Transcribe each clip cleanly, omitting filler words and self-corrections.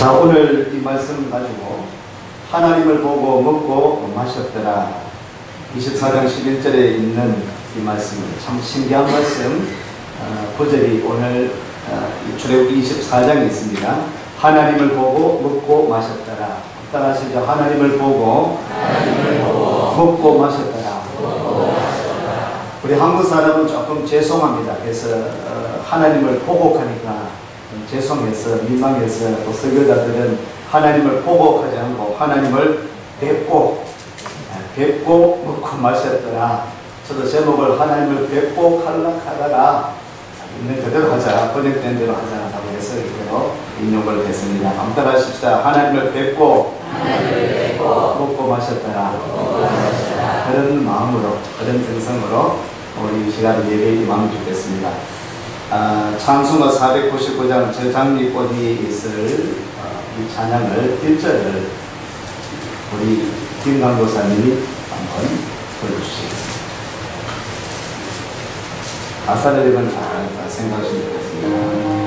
자, 오늘 이 말씀 가지고 하나님을 보고 먹고 마셨더라. 24장 11절에 있는 이 말씀은 참 신기한 말씀. 구절이 오늘 출애굽기 24장에 있습니다. 하나님을 보고 먹고 마셨더라. 따라하시죠. 하나님을 보고 먹고 마셨더라. 우리 한국 사람은 조금 죄송합니다. 그래서 하나님을 보고하니까 죄송해서 민망해서 또 설교자들은 하나님을 보고하지 않고 하나님을 뵙고 먹고 마셨더라. 저도 제목을 하나님을 뵙고 하다가 있는 그대로 하자, 번역된 대로 하자라고 해서 이대로 인용을 했습니다. 한번 따라하십시다. 하나님을 뵙고 먹고 마셨더라. 그런 마음으로, 그런 정성으로 우리 이 시간 예배에 임하면 좋겠습니다. 찬송가 499장 저 장미꽃이 있을 이 찬양을 1절을 우리 김강도사님이 한번 보여주시겠습니다. 가사를 읽은 잘 생각하시면 되겠습니다.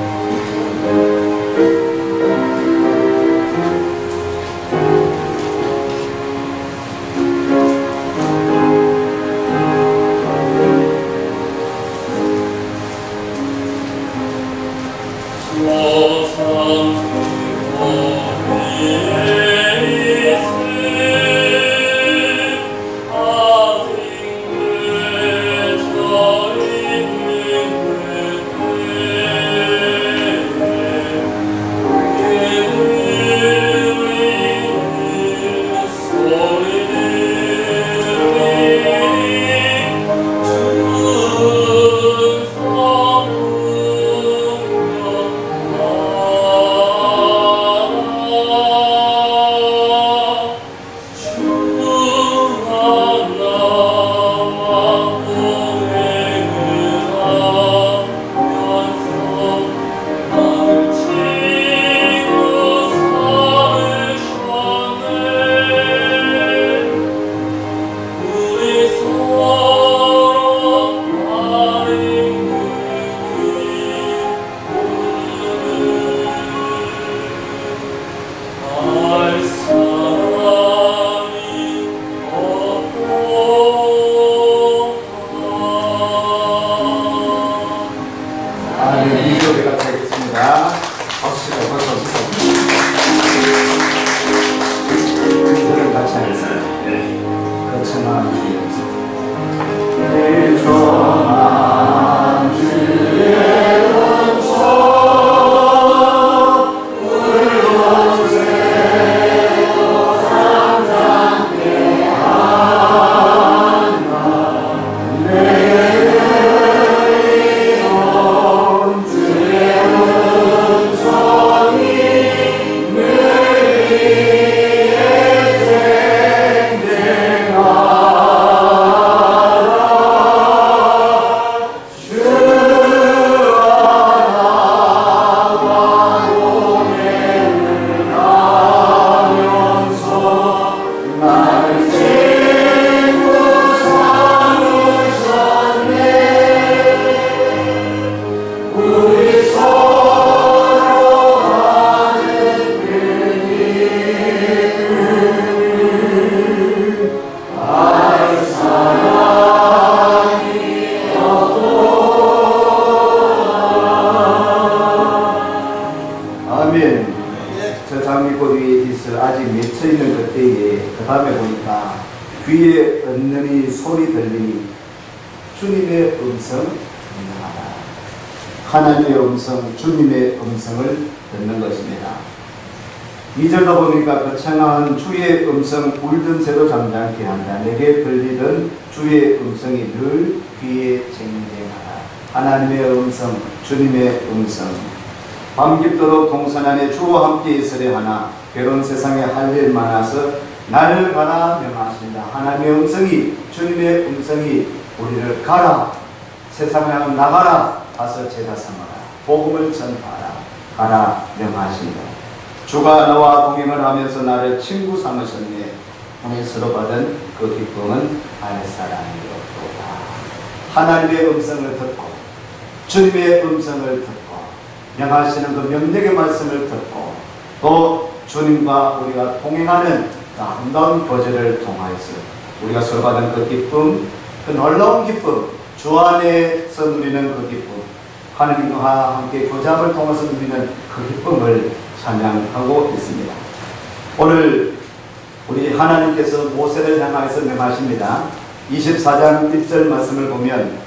하나님의 음성, 주님의 음성을 듣는 것입니다. 2절도 보니까 거창한 주의 음성 울던 새도 잠잠케 한다. 내게 들리던 주의 음성이 늘 귀에 쟁쟁하다. 하나님의 음성, 주님의 음성. 밤 깊도록 동산 안에 주와 함께 있으려 하나 괴로운 세상에 할 일 많아서 나를 가라 명하신다. 하나님의 음성이, 주님의 음성이 우리를 가라, 세상에 나가라, 가서 제자 삼아라, 복음을 전파하라, 가라 명하신다. 주가 너와 동행을 하면서 나를 친구 삼으셨네. 통해서로 받은 그 기쁨은 알 사람이 없도다. 하나님의 음성을 듣고 주님의 음성을 듣고 명하시는 그 명령의 말씀을 듣고 또 주님과 우리가 동행하는 아름다운 교제를 통하여서 우리가 서로 받은 그 기쁨, 그 놀라운 기쁨, 주 안에서 누리는 그 기쁨, 하나님과 함께 교제함을 통해서 누리는 그 기쁨을 찬양하고 있습니다. 오늘 우리 하나님께서 모세를 향하여서 명하십니다. 24장 1절 말씀을 보면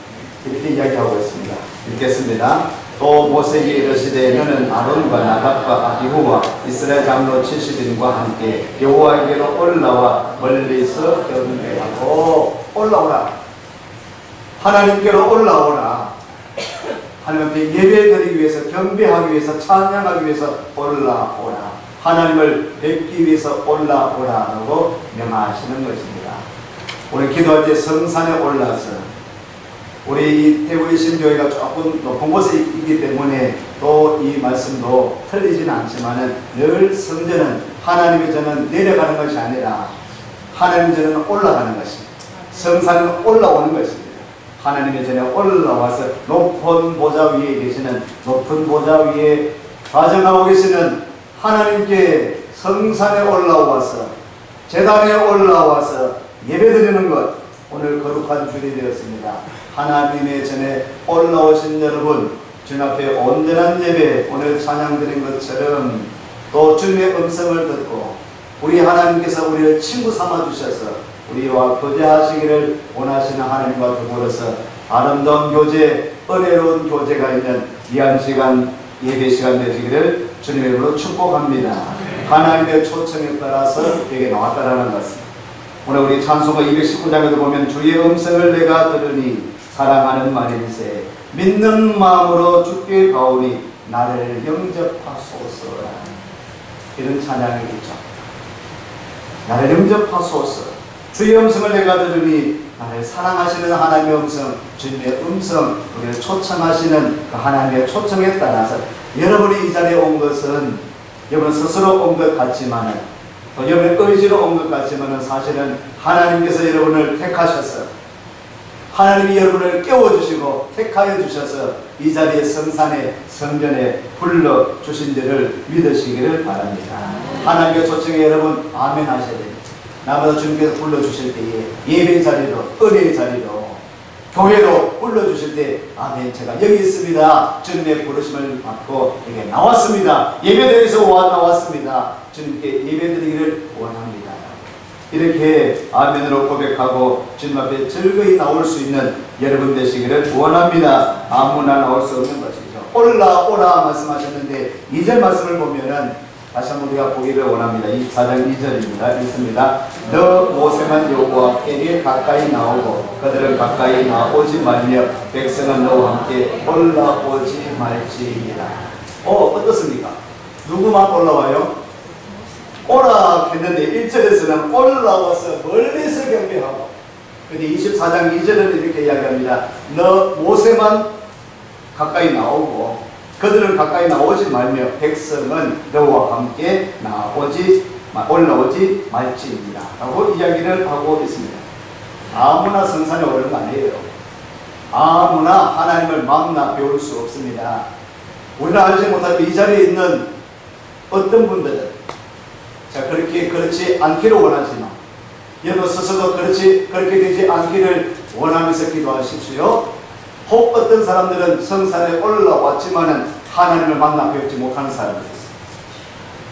이렇게 이야기하고 있습니다. 읽겠습니다. 또 모세에게 이르시되 너는 아론과 나답과 아비후와 이스라엘 장로 70인과 함께 여호와에게로 올라와 멀리서 경배하고 올라오라. 하나님께로 올라오라. 하나님께 예배드리기 위해서, 경배하기 위해서, 찬양하기 위해서 올라오라. 하나님을 뵙기 위해서 올라오라라고 명하시는 것입니다. 오늘 기도할 때 성산에 올라서 우리 대구의 신교회가 조금 높은 곳에 있기 때문에 또 이 말씀도 틀리지는 않지만 늘 성전은 하나님의 전은 내려가는 것이 아니라 하나님의 전은 올라가는 것입니다. 성산은 올라오는 것입니다. 하나님의 전에 올라와서 높은 보좌 위에 계시는, 높은 보좌 위에 좌정하고 계시는 하나님께 성산에 올라와서, 제단에 올라와서 예배드리는 것, 오늘 거룩한 주일이 되었습니다. 하나님의 전에 올라오신 여러분, 주님 앞에 온전한 예배, 오늘 찬양드린 것처럼 또 주님의 음성을 듣고 우리 하나님께서 우리를 친구 삼아 주셔서 우리와 교제하시기를 원하시는 하나님과 더불어서 아름다운 교제, 은혜로운 교제가 있는 귀한 시간, 예배 시간 되시기를 주님의 이름으로 축복합니다. 하나님의 초청에 따라서 여기 나왔다라는 것입니다. 오늘 우리 찬송가 219장에도 보면 주의 음성을 내가 들으니 사랑하는 말일세 믿는 마음으로 주께 가오니 나를 영접하소서, 이런 찬양이 있죠. 나를 영접하소서. 주의 음성을 내가 들으니 나를 사랑하시는 하나님의 음성, 주님의 음성, 우리를 초청하시는 그 하나님의 초청에 따라서 여러분이 이 자리에 온 것은 여러분 스스로 온 것 같지만 또 여러분의 의지로 온 것 같지만 사실은 하나님께서 여러분을 택하셔서, 하나님이 여러분을 깨워주시고 택하여 주셔서 이 자리에 성산에, 성전에 불러주신 줄을 믿으시기를 바랍니다. 하나님의 초청에 여러분 아멘 하셔야 됩니다. 나보다 주님께서 불러주실 때에 예배 자리로, 은혜의 자리로, 교회로 불러주실 때 아멘, 제가 여기 있습니다. 주님의 부르심을 받고 여기 나왔습니다. 예배드리면서 나왔습니다. 주님께 예배드리기를 원합니다. 이렇게 아멘으로 고백하고 주님 앞에 즐거이 나올 수 있는 여러분 되시기를 원합니다. 아무나 나올 수 없는 것이죠. 올라오라 말씀하셨는데 2절 말씀을 보면은 다시 한번 우리가 보기를 원합니다. 24장 2절입니다. 읽습니다. 너 모세만 여호와에게 가까이 나오고 그들은 가까이 나오지 말며 백성은 너와 함께 올라오지 말지니라. 어떻습니까? 누구만 올라와요? 오라 했는데 1절에서는 올라와서 멀리서 경배하고, 근데 24장 2절은 이렇게 이야기합니다. 너 모세만 가까이 나오고 그들은 가까이 나오지 말며 백성은 너와 함께 올라오지 말지니라 라고 이야기를 하고 있습니다. 아무나 성산에 오는 거 아니에요. 아무나 하나님을 만나 배울 수 없습니다. 우리가 알지 못하면 이 자리에 있는 어떤 분들은 그렇지 않기를 원하지만 여러분 스스로 그렇게 되지 않기를 원하면서 기도하십시오. 혹 어떤 사람들은 성산에 올라왔지만은 하나님을 만나 배우지 못하는 사람들이 있어요.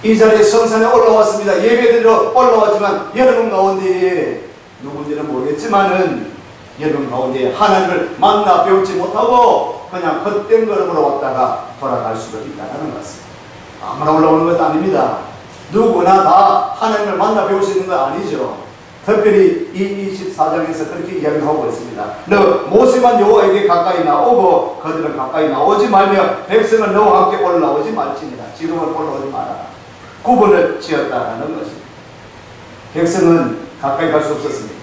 이 자리에 성산에 올라왔습니다. 예배드리러 올라왔지만 여러분 가운데 누군지는 모르겠지만은 여러분 가운데 하나님을 만나 배우지 못하고 그냥 헛된 걸음으로 왔다가 돌아갈 수도 있다는 것입니다. 아무나 올라오는 것도 아닙니다. 누구나 다 하나님을 만나 배울 수 있는 건 아니죠. 특별히 이 24장에서 그렇게 이야기를 하고 있습니다. 너 모세만 여호와에게 가까이 나오고 그들은 가까이 나오지 말며 백성은 너와 함께 올라오지 말지니라. 지금은 올라오지 마라. 구분을 지었다라는 것입니다. 백성은 가까이 갈 수 없었습니다.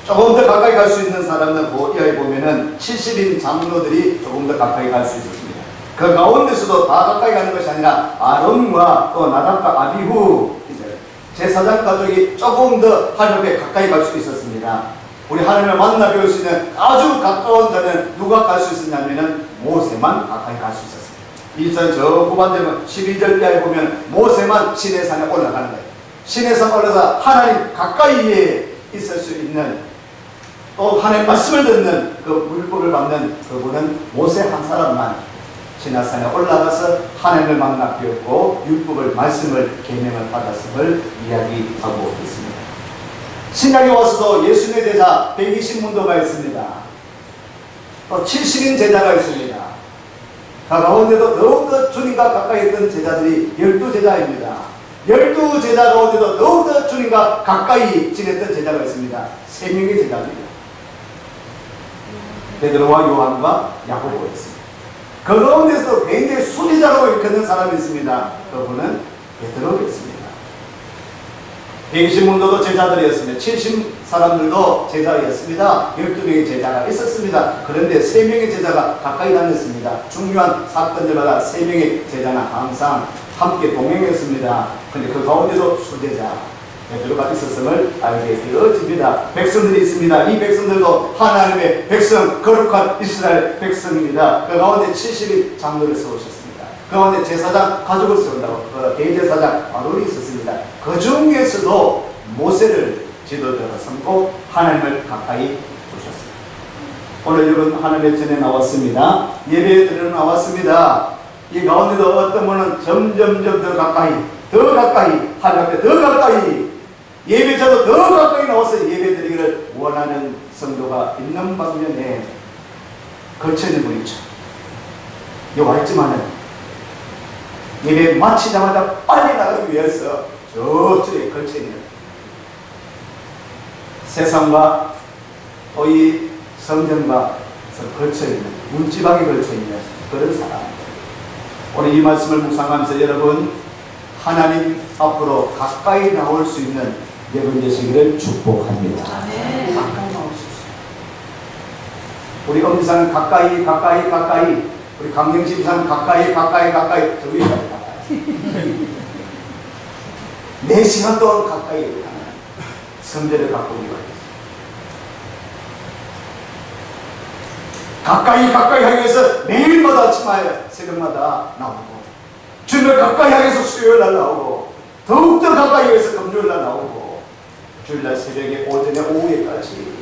조금 더 가까이 갈 수 있는 사람은 이하에 보면은 70인 장로들이 조금 더 가까이 갈 수 있었습니다. 그 가운데서도 다 가까이 가는 것이 아니라 아론과 또 나답과 아비후 제사장 가족이 조금 더 하나님께 가까이 갈 수 있었습니다. 우리 하나님을 만나 배울 수 있는 아주 가까운 자는 누가 갈 수 있었냐면은 모세만 가까이 갈 수 있었습니다. 이산 저 후반되면 12절까지 보면 모세만 시내산에 올라가는 거예요. 시내산 올라가 하나님 가까이에 있을 수 있는, 또 하나님 말씀을 듣는 그 율법을 받는 그분은 모세 한 사람만 시내산에 올라가서 하나님을 만나 배웠고 율법을 말씀을 계명을 받았음을 이야기하고 있습니다. 신약에 와서도 예수님의 제자 120문도가 있습니다. 또 70인 제자가 있습니다. 가운데도 더욱더 주님과 가까이 있던 제자들이 12제자입니다. 12제자 가운데도 더욱더 주님과 가까이 지냈던 제자가 있습니다. 3명의 제자입니다. 베드로와 요한과 야고보가 있습니다. 그 가운데서도 굉장히 수제자라고 일컫는 사람이 있습니다. 그분은 베드로였습니다. 120문도도 제자들이었습니다. 70사람들도 제자였습니다. 12명의 제자가 있었습니다. 그런데 3명의 제자가 가까이 다녔습니다. 중요한 사건들마다 3명의 제자는 항상 함께 동행했습니다. 그런데 그 가운데도 수제자 베드로가 있었음을 알게 되어집니다. 백성들이 있습니다. 이 백성들도 하나님의 백성, 거룩한 이스라엘 백성입니다. 그 가운데 70인 장로를 세우셨습니다. 그 가운데 제사장 가족을 세운다고 대제사장 아론이 있었습니다. 그 중에서도 모세를 지도자로 삼고 하나님을 가까이 두셨습니다. 오늘 여러분 하나님의 전에 나왔습니다. 예배에 드리러 나왔습니다. 이 가운데도 어떤 분은 점점점 더 가까이 하나님 앞에 더 가까이, 예배자도 더 가까이 나와서 예배드리기를 원하는 성도가 있는 반면에 걸쳐있는 분이 있죠. 여기 와있지만은 예배 마치자마자 빨리 나가기 위해서 저쪽에 걸쳐있는 세상과 또 이 성전과 걸쳐있는, 문지방에 걸쳐있는 그런 사람. 오늘 이 말씀을 묵상하면서 여러분 하나님 앞으로 가까이 나올 수 있는 여러분 되시기를 축복합니다. 가까이 나올 수 있어요. 우리 엄지사는 가까이, 우리 강경심사는 가까이, 저 위에까지 가까이. 4시간 동안 가까이 하는 성전을 갖고 우리가 있어요. 가까이 하기 위해서 매일마다 아침에 새벽마다 나오고, 주님을 가까이 하기 위해서 수요일날 나오고, 더욱더 가까이 하기 위해서 금요일날 나오고, 주일날 새벽에 오전에 오후에까지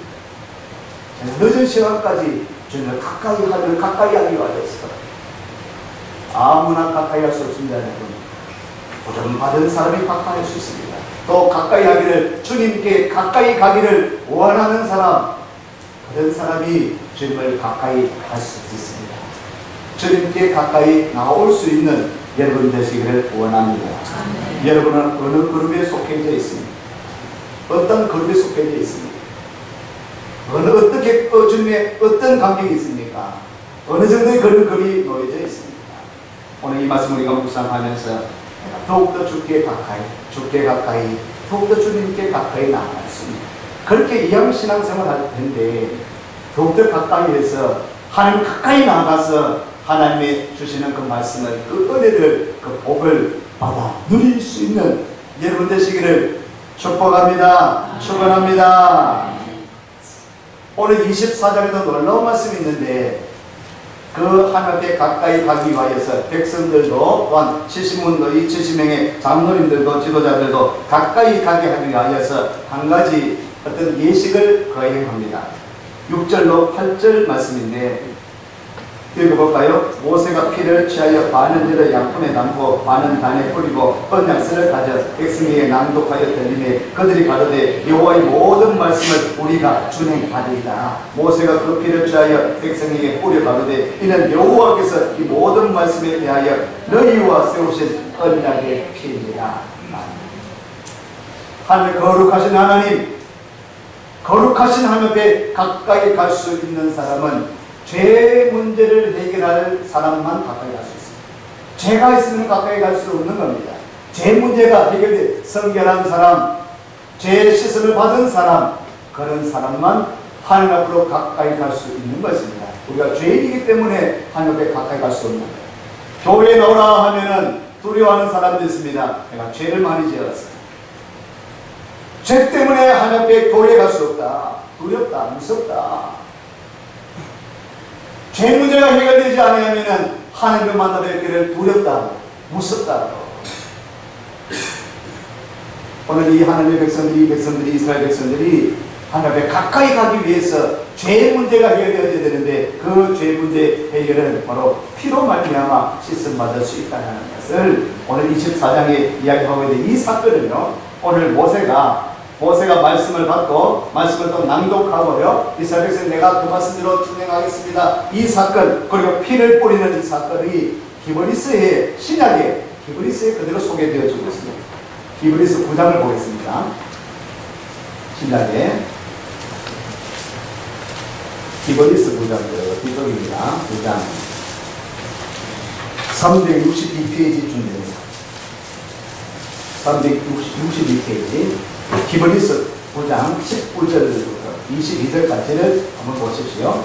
늦은 시간까지 주님을 가까이 하기 위해서 아무나 가까이 할 수 없습니다. 여러분, 도전 받은 사람이 가까이 할 수 있습니다. 또 가까이 하기를, 주님께 가까이 가기를 원하는 사람, 그런 사람이 주님을 가까이 할 수 있습니다. 주님께 가까이 나올 수 있는 여러분 되시기를 원합니다. 여러분은 어느 그룹에 속해져 있습니다. 어떤 그룹에 속해져 있습니다. 어떻게 주님의 어떤 감격이 있습니까? 어느 정도의 그런 글이 놓여져 있습니다. 오늘 이 말씀 우리가 묵상하면서 더욱더 주께 가까이, 더욱더 주님께 가까이 나아갈 수 있는, 그렇게 이양신앙생활 할 텐데 더욱더 가까이 해서 하나님 가까이 나아가서 하나님이 주시는 그 말씀을, 그 은혜를, 그 복을 받아 누릴 수 있는 여러분 되시기를 축복합니다. 축원합니다. 오늘 24장에도 놀라운 말씀이 있는데, 그 하나님께 가까이 가기 위하여서 백성들도 또한 70문도, 이 70명의 장로님들도 지도자들도 가까이 가게 하기 위하여서 한 가지 어떤 예식을 거행합니다. 6절로 8절 말씀인데 읽어볼까요? 모세가 피를 취하여 반은 들어 양푼에 담고 반은 단에 뿌리고 언약서를 가져 백성에게 낭독하여 들리매 그들이 가로되 여호와의 모든 말씀을 우리가 준행하리이다. 모세가 그 피를 취하여 백성에게 뿌려 가로되 이는 여호와께서 이 모든 말씀에 대하여 너희와 세우신 언약의 피니라. 하나님, 거룩하신 하나님, 거룩하신 하나님 앞에 가까이 갈 수 있는 사람은 죄 문제를 해결할 사람만 가까이 갈 수 있습니다. 죄가 있으면 가까이 갈 수 없는 겁니다. 죄 문제가 해결돼 성결한 사람, 죄 씻음을 받은 사람, 그런 사람만 하나님 앞으로 가까이 갈 수 있는 것입니다. 우리가 죄인이기 때문에 하나님 앞에 가까이 갈 수 없는 거예요. 교회에 나오라 하면은 두려워하는 사람도 있습니다. 내가 죄를 많이 지었어. 죄 때문에 하나님 앞에 교회에 갈 수 없다. 두렵다. 무섭다. 죄 문제가 해결되지 않으면 하나님을 만나 뵙기를 두렵다고, 무섭다고. 오늘 이 하나님의 백성들이 이스라엘 백성들이 하나님 앞에 가까이 가기 위해서 죄의 문제가 해결되어야 되는데 그 죄 문제 해결은 바로 피로 말미암아 씻음받을 수 있다는 것을 오늘 24장에 이야기하고 있는 이 사건은요, 오늘 모세가 말씀을 받고 말씀을 또 낭독하고요, 이스라엘 백성 내가 그 말씀대로 준행하겠습니다, 이 사건, 그리고 피를 뿌리는 이 사건이 히브리서의 신약에 히브리서에 그대로 소개되어지고 있습니다. 히브리서 9장을 보겠습니다. 신약에 히브리서 9장이에요. 뒤쪽입니다. 9장 362페이지 준비됩니다. 362페이지 히브리서 9장 19절부터 22절까지를 한번 보십시오.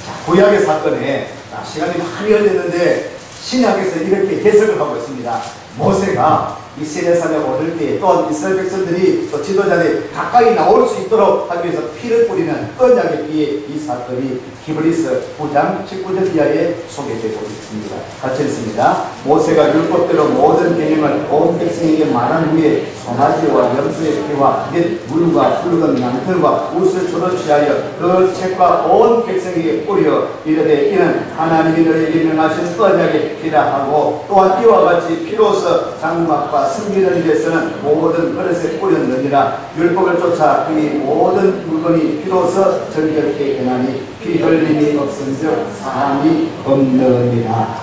자, 구약의 사건에 시간이 많이 걸렸는데 신약에서 이렇게 해석을 하고 있습니다. 모세가 이 시내산에 오를 때 또한 이스라엘 백성들이 또 지도자들이 가까이 나올 수 있도록 하기 위해서 피를 뿌리는 언약의 피의 이 사건이 히브리서 9장 19절 이하에 소개되고 있습니다. 같이 읽습니다. 모세가 율법대로 모든 계명을 온 백성에게 말한 후에 송아지와 염소의 피와 및 물과 붉은 양털과 웃을 초로 취하여 그 책과 온 백성에게 뿌려 이르되 이는 하나님이 너희에게 명하신 언약의 피라 하고, 또한 이와 같이 피로서 장막과 섬기는 일에서는 모든 그릇에 뿌렸느니라. 율법을 쫓아 그의 모든 물건이 피로서 정결케 되나니 피 흘림이 없은즉 사함이 없느니라.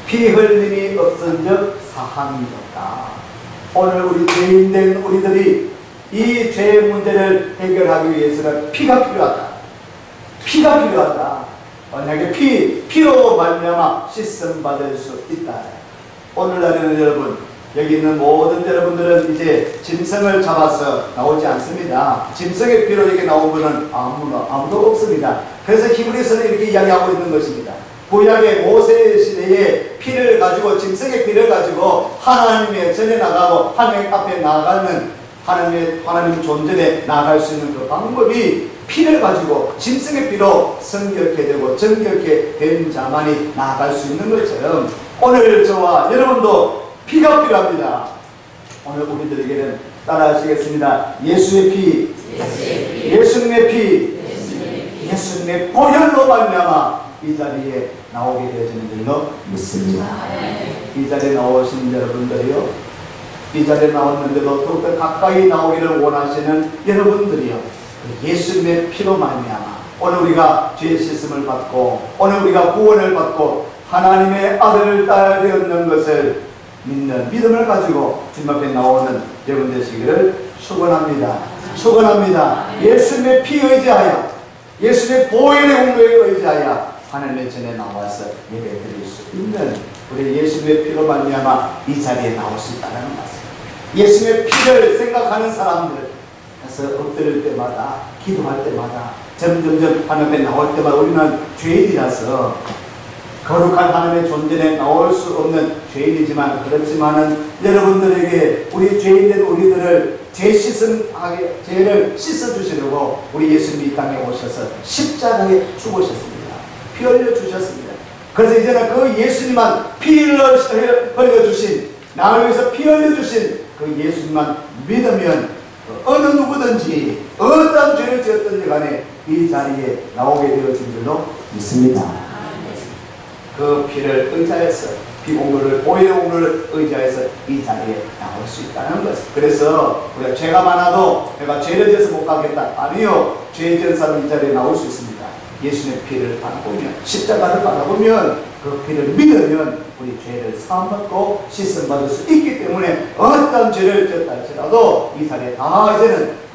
피 흘림이 없은즉 사함이 없다. 오늘 우리 죄인된 우리들이 이 죄의 문제를 해결하기 위해서는 피가 필요하다. 피가 필요하다. 언약의 피로 말미암아 씻음 받을 수 있다. 오늘날에는 여러분, 여기 있는 모든 여러분들은 이제 짐승을 잡아서 나오지 않습니다. 짐승의 피로 이렇게 나온 분은 아무도 없습니다. 그래서 히브리서는 이렇게 이야기하고 있는 것입니다. 구약의 모세 시대에 피를 가지고, 짐승의 피를 가지고 하나님의 전에 나가고 하나님 앞에 나가는 하나님 존전에 나갈 수 있는 그 방법이 피를 가지고 짐승의 피로 성결케 되고 정결케 된 자만이 나아갈 수 있는 것처럼 오늘 저와 여러분도 피가 필요합니다. 오늘 우리들에게는 따라하시겠습니다. 예수의 피, 예수님의 피, 예수님의 보혈로 말미암아 이 자리에 나오게 되어지는 줄로 믿습니다. 이 자리에 나오신 여러분들이요, 이 자리에 나왔는데도 더욱더 가까이 나오기를 원하시는 여러분들이요, 예수님의 피로 말미암아 오늘 우리가 죄의 씻음을 받고 오늘 우리가 구원을 받고 하나님의 아들 딸 되었는 것을 믿는 믿음을 가지고 주님 앞에 나오는 여러분 되시기를 축원합니다. 축원합니다. 예수님의 피 의지하여, 예수님의 보혈의 공로에 의지하여 하나님의 전에 나와서 예배드릴 수 있는 우리 예수님의 피로 말미암아 이 자리에 나올 수 있다는 말씀. 예수님의 피를 생각하는 사람들, 그래서 엎드릴 때마다, 기도할 때마다, 점점점 하나님에 나올 때마다 우리는 죄인이라서 거룩한 하나님의 존재에 나올 수 없는 죄인이지만, 그렇지만은 여러분들에게 우리 죄인된 우리들을 죄를 씻어주시려고 우리 예수님이 이 땅에 오셔서 십자가에 죽으셨습니다. 피 흘려주셨습니다. 그래서 이제는 그 예수님만 피 흘려주신, 나를 위해서 피 흘려주신 그 예수님만 믿으면 어느 누구든지 어떤 죄를 지었든지 간에 이 자리에 나오게 되어진 줄로 믿습니다. 그 피를 의지하여서, 피공로를, 보혈의 공로를 의지하여서 이 자리에 나올 수 있다는 것. 그래서 우리가 죄가 많아도 내가 죄를 지어서 못 가겠다, 아니요, 죄 지은 사람 이 자리에 나올 수 있습니다. 예수님의 피를 받아보면, 십자가를 받아보면, 그 피를 믿으면 우리 죄를 사함받고 씻음받을 수 있기 때문에 어떤 죄를 지었다 할지라도 이 자리에 다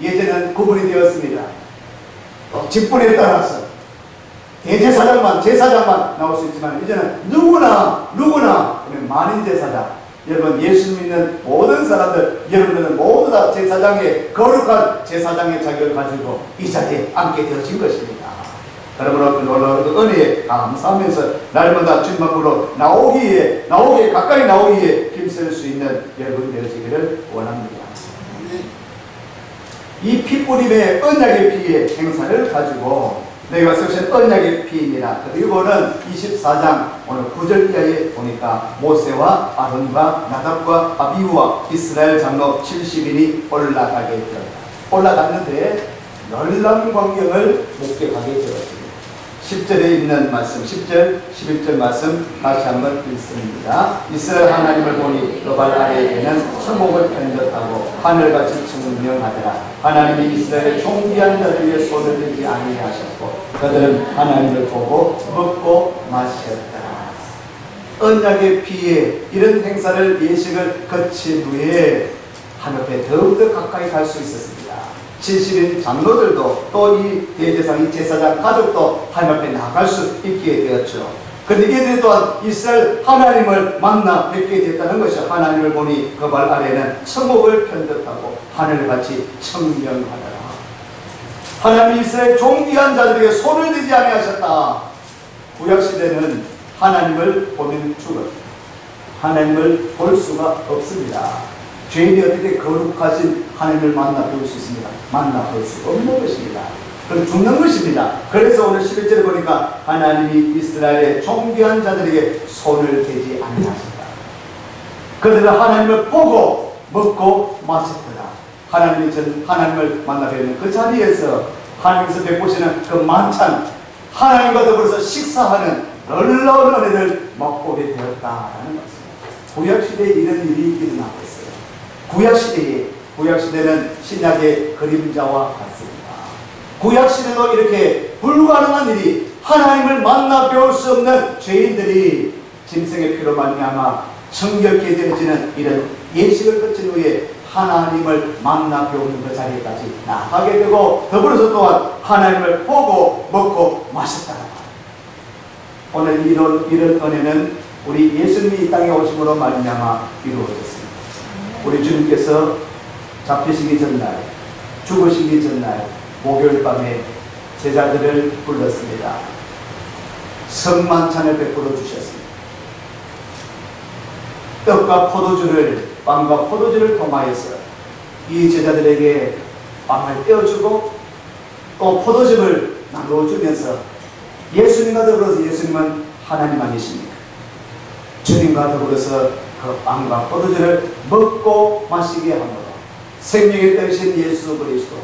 예전에는 구분이 되었습니다. 직분에 따라서 제사장만 나올 수 있지만 이제는 누구나 만인 제사장, 여러분 예수 믿는 모든 사람들, 여러분들은 모두 다 제사장의 거룩한 제사장의 자격을 가지고 이 자리에 앉게 되어진 것입니다. 여러분 그 놀라운 그 은혜에 감사하면서 날마다 주님 앞으로 가까이 나오기에 힘쓸 수 있는 여러분 되시기를 원합니다. 이 피뿌림의 언약의 피의 행사를 가지고 내가 쓰신 언약의 피입니다. 그리고는 24장 오늘 9절 이하에 보니까 모세와 아론과 나답과 아비후와 이스라엘 장로 70인이 올라가게 되었다. 올라갔는데 놀라운 광경을 목격하게 되었습니다. 10절에 있는 말씀, 10절, 11절 말씀 다시 한번 읽습니다. 이스라엘 하나님을 보니 그 발 아래에는 천국을 편졌다고 하늘같이 증명하더라. 하나님이 이스라엘의 존귀한 자들 위에 손을 들지 아니하셨고 그들은 하나님을 보고 먹고 마셨더라. 언약의 피에 이런 행사를 예식을 거친 후에 하나님께 더욱더 가까이 갈 수 있었습니다. 70인 장로들도 또 이 대제사장, 이 제사장 가족도 하나님 앞에 나갈 수 있게 되었죠. 그런데 이들 또한 이스라엘 하나님을 만나 뵙게 됐다는 것이 하나님을 보니 그 발 아래는 천국을 편듯하고 하늘같이 청명하더라. 하나님이 이스라엘 존귀한 자들에게 손을 대지 아니하셨다. 구약시대는 하나님을 보면 죽어 하나님을 볼 수가 없습니다. 죄인이 어떻게 거룩하신 하나님을 만나 볼 수 있습니까? 만나 볼 수 없는 것입니다. 그럼 죽는 것입니다. 그래서 오늘 11절에 보니까 하나님이 이스라엘의 존귀한 자들에게 손을 대지 아니하셨다. 그들은 하나님을 보고 먹고 마셨더라. 하나님을 만나 뵈는 그 자리에서 하나님께서 베푸시는 그 만찬, 하나님과 더불어서 식사하는 놀라운 은혜를 맛보게 되었다라는 것입니다. 구약시대에 이런 일이 일어나고 있어요. 구약시대는 신약의 그림자와 같습니다. 구약시대도 이렇게 불가능한 일이 하나님을 만나 배울 수 없는 죄인들이 짐승의 피로 말미암아 정결케 되어지는 이런 예식을 거친 후에 하나님을 만나 배우는 그 자리까지 나가게 되고 더불어서 또한 하나님을 보고 먹고 마셨다. 오늘 이런 은혜는 우리 예수님이 이 땅에 오심으로 말미암아 이루어졌습니다. 우리 주님께서 잡히시기 전날, 죽으시기 전날 목요일 밤에 제자들을 불렀습니다. 성만찬을 베풀어 주셨습니다. 떡과 포도주를, 빵과 포도주를 통하여서 이 제자들에게 빵을 떼어주고 또 포도즙을 나누어주면서 예수님과 더불어서, 예수님은 하나님 아니십니까? 주님과 더불어서 그 빵과 포도주를 먹고 마시게 함으로 생명의 떡이신 예수 그리스도,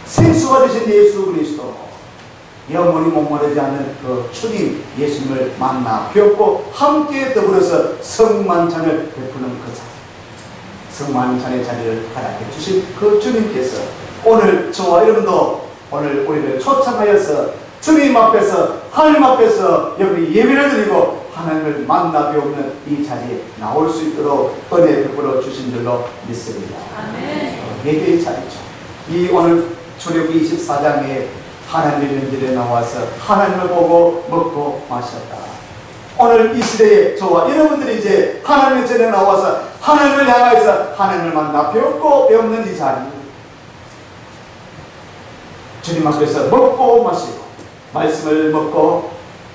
생수가 되신 예수 그리스도, 영원히 목마르지 않는 그 주님 예수님을 만나 뵙고 함께 더불어서 성만찬을 베푸는 그 자리, 성만찬의 자리를 허락해 주신 그 주님께서 오늘 저와 여러분도 오늘 우리를 초청하여서 주님 앞에서, 하나님 앞에서 여러분이 예배를 드리고 하나님을 만나 배우는 이 자리에 나올 수 있도록 은혜 베풀어 주신 줄로 믿습니다. 예배의 자리죠. 이 오늘 출애굽기 24장에 하나님의 면전에 나와서 하나님을 보고 먹고 마셨다. 오늘 이 시대에 저와 여러분들이 이제 하나님의 전에 나와서 하나님을 향하여서 하나님을 만나 배우고 배우는 이 자리, 주님 앞에서 먹고 마시고 말씀을 먹고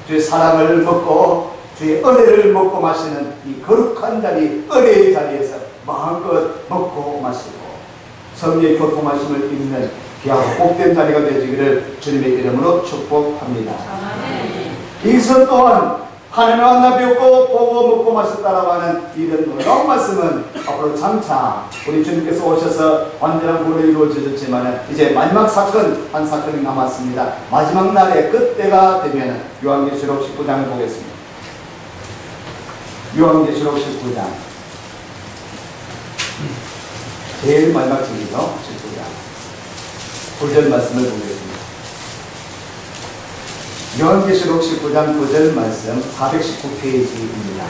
주의 사랑을 먹고 주의 은혜를 먹고 마시는 이 거룩한 자리, 은혜의 자리에서 마음껏 먹고 마시고 성령의 교통하심을 입는 귀하고 복된 자리가 되어지기를 주님의 이름으로 축복합니다. 이것은 또한 하나님을 만나 뵙고 보고 먹고 마셨다라고 하는 이런 놀라운 말씀은 앞으로 장차 우리 주님께서 오셔서 완전한 구원이 이루어졌지만 이제 마지막 사건 한 사건이 남았습니다. 마지막 날에 그때가 되면 요한계시록 19장을 보겠습니다. 요한계시록 19장 제일 마지막 책이죠. 19장 9절 말씀을 보겠습니다. 요한계시록 19장 9절 말씀 419페이지입니다.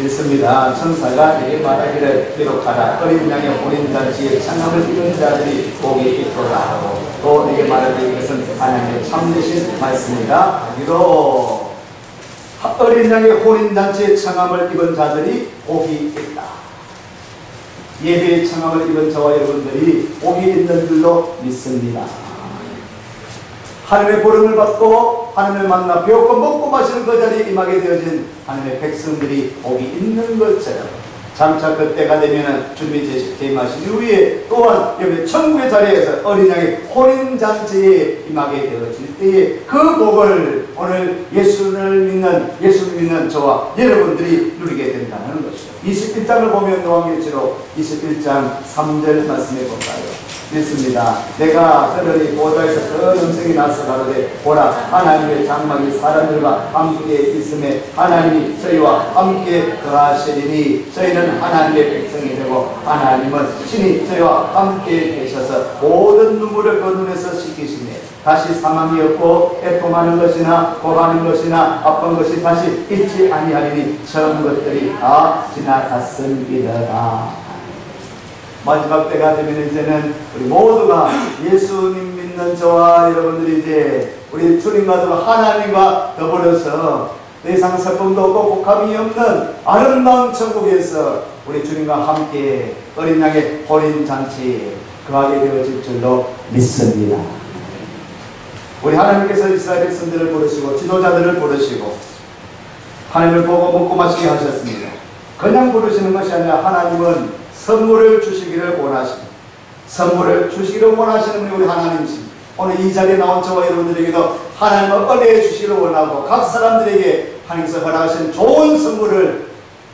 읽습니다. 천사가 내게 말하기를 기록하라. 어린 양의 혼인잔치에 찬양을 입은 자들이 복이 있도다 하고 또 내게 말하기를 이것은 하나님의 참되신 말씀이다 하기로 어린 양의 혼인잔치에 청함을 입은 자들이 복이 있다. 예배의 청함을 입은 저와 여러분들이 복이 있는 줄로 믿습니다. 하나님의 부름을 받고 하나님을 만나 배우고 먹고 마시는 그 자리에 임하게 되어진 하나님의 백성들이 복이 있는 것처럼 장차 그때가 되면 주님이 재림하신 이후에 또한 여기 천국의 자리에서 어린 양의 혼인잔치에 임하게 되어질 때에 그 복을 오늘 예수를 믿는 저와 여러분들이 누리게 된다는 것이죠. 21장을 보면 요한계시록 21장 3절 말씀해 볼까요? 믿습니다. 내가 들으니 보좌에서 큰 음성이 나서 가로되 보라 하나님의 장막이 사람들과 함께 있음에 하나님이 저희와 함께 거하시리니 저희는 하나님의 백성이 되고 하나님은 친히 저희와 함께 계셔서 모든 눈물을 그 눈에서 씻기시네. 다시 사망이 없고 애통하는 것이나 고하는 것이나 아픈 것이 다시 있지 아니하리니 처음 것들이 다 지나갔음이더라. 마지막 때가 되면 이제는 우리 모두가 예수님 믿는 저와 여러분들이 이제 우리 주님과 하나님과 더불어서 더 이상 슬픔도 없고 복함이 없는 아름다운 천국에서 우리 주님과 함께 어린 양의 혼인잔치에 거하게 되어질 줄로 믿습니다. 우리 하나님께서 이스라엘 백성들을 부르시고 지도자들을 부르시고 하나님을 보고 먹고 마시게 하셨습니다. 그냥 부르시는 것이 아니라 하나님은 선물을 주시기를 원하십니다. 선물을 주시기를 원하시는 우리 하나님이십니다. 오늘 이 자리에 나온 저와 여러분들에게도 하나님을 은혜해 주시기를 원하고 각 사람들에게 하나님께서 허락하신 좋은 선물을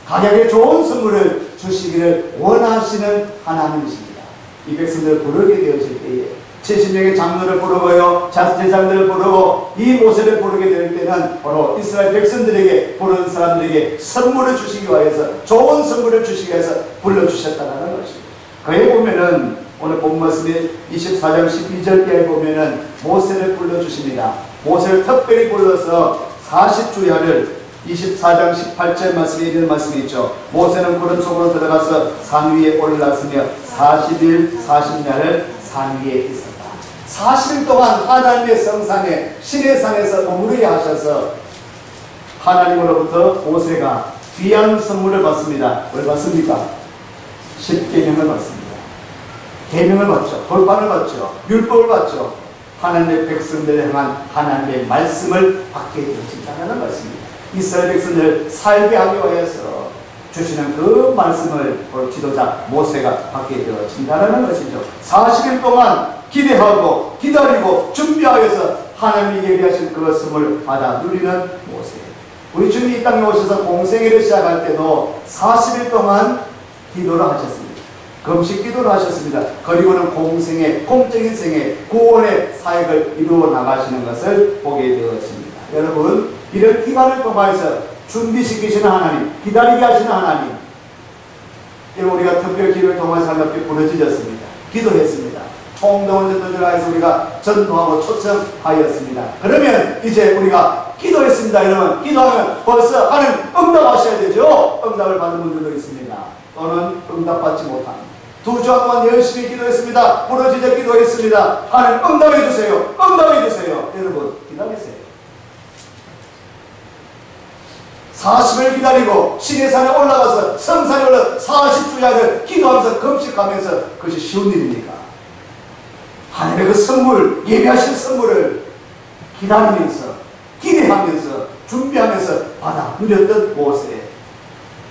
가격에 좋은 선물을 주시기를 원하시는 하나님이십니다. 이 백성들을 부르게 되어질 때에 70명의 장로를 부르고요 제사장들을 부르고 이 모세를 부르게 될 때는 바로 이스라엘 백성들에게 부르는 사람들에게 선물을 주시기 위해서 좋은 선물을 주시기 위해서 불러주셨다는 것입니다. 그에 보면은 오늘 본 말씀에 24장 12절에 보면은 모세를 불러주십니다. 모세를 특별히 불러서 40주야를 24장 18절 말씀에 이런 말씀이 있죠. 모세는 구름 속으로 들어가서 산 위에 올랐으며 40일 40야를 산 위에 있었다. 40일 동안 하나님의 성산에 신의 산에서 머무르게 하셔서 하나님으로부터 모세가 귀한 선물을 받습니다. 뭘 받습니까? 10계명을 받습니다. 계명을 받죠. 돌판을 받죠. 율법을 받죠. 하나님의 백성들에 향한 하나님의 말씀을 받게 되어진다는 말씀입니다. 이스라엘 백성들을 살게 하기 위해서 주시는 그 말씀을 지도자 모세가 받게 되어진다는 것이죠. 40일 동안 기대하고 기다리고 준비하여서 하나님이 예비하신 그 말씀을 받아 누리는 모세. 우리 주님이 이 땅에 오셔서 공생애를 시작할 때도 40일 동안 기도를 하셨습니다. 금식 기도를 하셨습니다. 그리고는 공생애, 공적인 생애, 구원의 사역을 이루어 나가시는 것을 보게 되었습니다. 여러분, 이런 기간을 통해서 준비시키시는 하나님, 기다리게 하시는 하나님, 우리가 특별 기도를 통해서 하나님께 부르짖었습니다. 기도했습니다. 총동원 전도전에서 우리가 전도하고 초청하였습니다. 그러면 이제 우리가 기도했습니다. 여러분, 기도하면 벌써 하나님 응답하셔야 되죠. 응답을 받은 분들도 있습니다. 또는 응답받지 못합니다. 2주 동안 열심히 기도했습니다. 부르짖어 기도했습니다. 하나님 응답해 주세요. 응답해 주세요. 여러분, 기다리세요. 40일 기다리고 신의 산에 올라가서 성산에 올라 40주야를 기도하면서 금식하면서 그것이 쉬운 일입니까? 하나님의 그 선물, 예비하신 선물을 기다리면서 기대하면서 준비하면서 받아 누렸던 모세.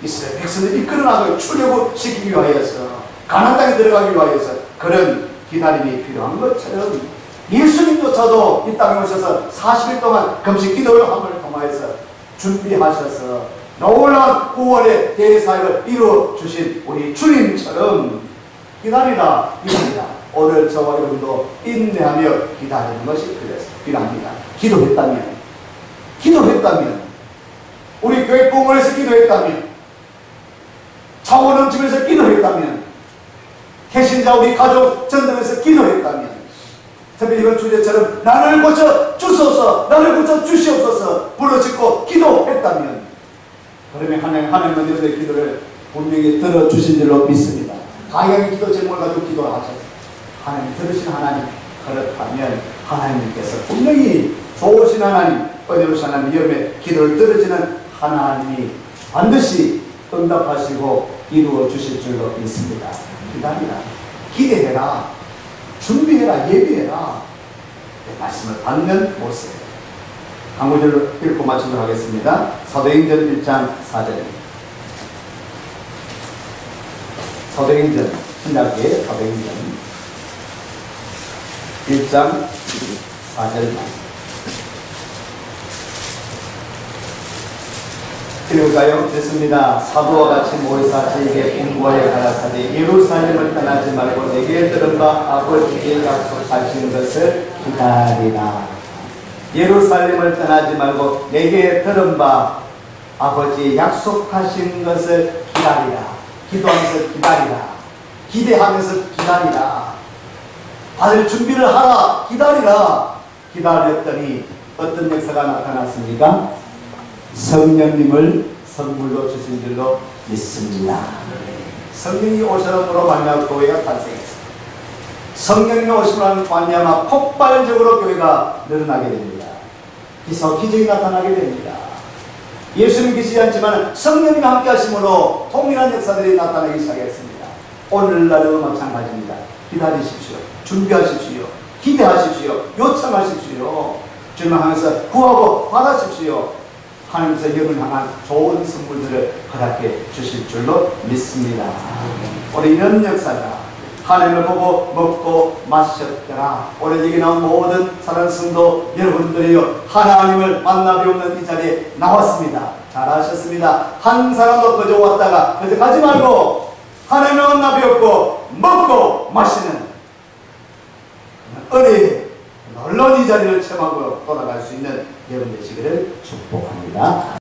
이스라엘 백성을 이끌어나가고 출애굽시키기 위하여서 가나안 땅에 들어가기 위하여서 그런 기다림이 필요한 것처럼 예수님도 저도 이 땅에 오셔서 40일 동안 금식 기도를 함을 통하여서 준비하셔서 놀라운 구원의 대사역을 이루어 주신 우리 주님처럼 기다리라. 오늘 저와 여러분도 인내하며 기다리는 것이 필요합니다. 기도했다면 우리 교회 부모에서 기도했다면 차원 넘치면서 기도했다면 개신자 우리 가족 전도에서 기도했다면 특별히 이번 주제처럼 나를 고쳐 주소서, 나를 고쳐 주시옵소서 부르짖고 기도했다면 그러면 하나님은 여러분의 기도를 분명히 들어주신 줄로 믿습니다. 가양의 기도 제목을 가지고 기도를 하셨습니다. 하나님 들으신 하나님, 그렇다면 하나님께서 분명히 좋으신 하나님, 은혜로우신 하나님, 여러분의 기도를 들으시는 하나님이 반드시 응답하시고 이루어 주실 줄로 믿습니다. 기다리라, 기대해라, 준비해라, 예비해라. 말씀을 받는 모습. 한 구절로 읽고 마치도록 하겠습니다. 사도행전 1장 4절입니다. 사도행전, 신약의 사도행전 1장 4절 말씀. 읽을까요? 됐습니다. 사도와 같이 모이사 저에게 공부하여 가라사대 예루살렘을 떠나지 말고 내게 들은 바 아버지께 약속하신 것을 기다리라. 예루살렘을 떠나지 말고 내게 들은 바 아버지 약속하신 것을 기다리라. 기도하면서 기다리라. 기대하면서 기다리라. 받을 준비를 하라. 기다리라. 기다렸더니 어떤 역사가 나타났습니까? 성령님을 선물로 주신 줄로 믿습니다. 성령이 오심으로 말미암아 교회가 탄생했습니다. 성령이 오심으로 말미암아 폭발적으로 교회가 늘어나게 됩니다. 기적이 나타나게 됩니다. 예수님 계시지 않지만 성령님이 함께 하심으로 동일한 역사들이 나타나기 시작했습니다. 오늘날도 마찬가지입니다. 기다리십시오. 준비하십시오. 기대하십시오. 요청하십시오. 주님하면서 구하고 받으십시오. 하나님께서 영을 향한 좋은 선물들을 허락해 주실 줄로 믿습니다. 오늘 이런 역사가 하나님을 보고 먹고 마셨더라. 오늘 여기 나온 모든 사랑하는 성도 여러분들이요, 하나님을 만나 배우는 이 자리에 나왔습니다. 잘하셨습니다. 한 사람도 그저 왔다가 그저 가지 말고 하나님을 만나 배웠고 먹고 마시는 은혜의 놀라운 이 자리를 체험하고 돌아갈 수 있는 여러분 되시기를 축복합니다.